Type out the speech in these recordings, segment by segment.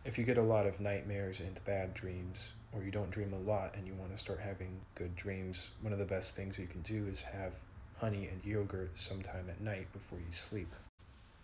If you get a lot of nightmares and bad dreams, or you don't dream a lot and you want to start having good dreams, one of the best things you can do is have honey and yogurt sometime at night before you sleep.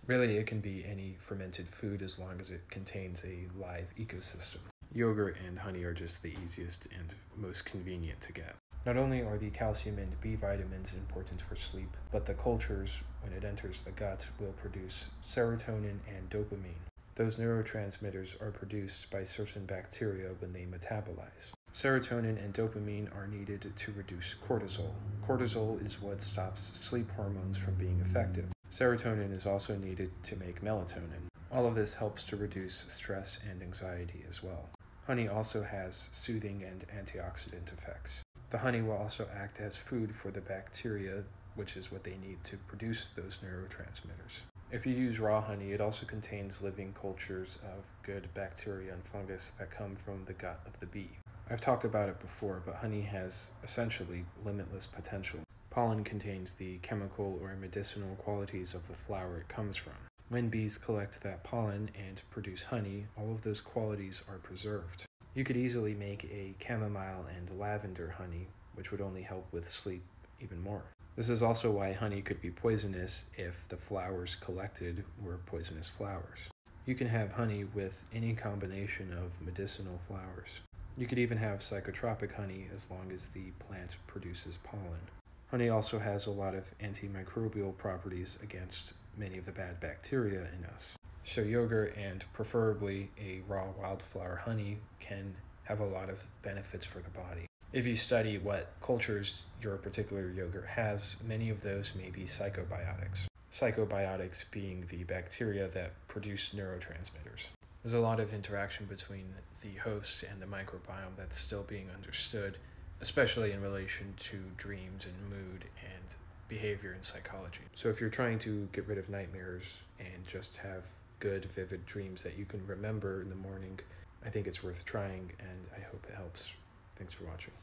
Really, it can be any fermented food as long as it contains a live ecosystem. Yogurt and honey are just the easiest and most convenient to get. Not only are the calcium and B vitamins important for sleep, but the cultures, when it enters the gut, will produce serotonin and dopamine. Those neurotransmitters are produced by certain bacteria when they metabolize. Serotonin and dopamine are needed to reduce cortisol. Cortisol is what stops sleep hormones from being effective. Serotonin is also needed to make melatonin. All of this helps to reduce stress and anxiety as well. Honey also has soothing and antioxidant effects. The honey will also act as food for the bacteria, which is what they need to produce those neurotransmitters. If you use raw honey, it also contains living cultures of good bacteria and fungus that come from the gut of the bee. I've talked about it before, but honey has essentially limitless potential. Pollen contains the chemical or medicinal qualities of the flower it comes from. When bees collect that pollen and produce honey, all of those qualities are preserved. You could easily make a chamomile and lavender honey, which would only help with sleep even more. This is also why honey could be poisonous if the flowers collected were poisonous flowers. You can have honey with any combination of medicinal flowers. You could even have psychotropic honey as long as the plant produces pollen. Honey also has a lot of antimicrobial properties against many of the bad bacteria in us. So yogurt and preferably a raw wildflower honey can have a lot of benefits for the body. If you study what cultures your particular yogurt has, many of those may be psychobiotics. Psychobiotics being the bacteria that produce neurotransmitters. There's a lot of interaction between the host and the microbiome that's still being understood, especially in relation to dreams and mood and behavior and psychology. So if you're trying to get rid of nightmares and just have good, vivid dreams that you can remember in the morning, I think it's worth trying, and I hope it helps. Thanks for watching.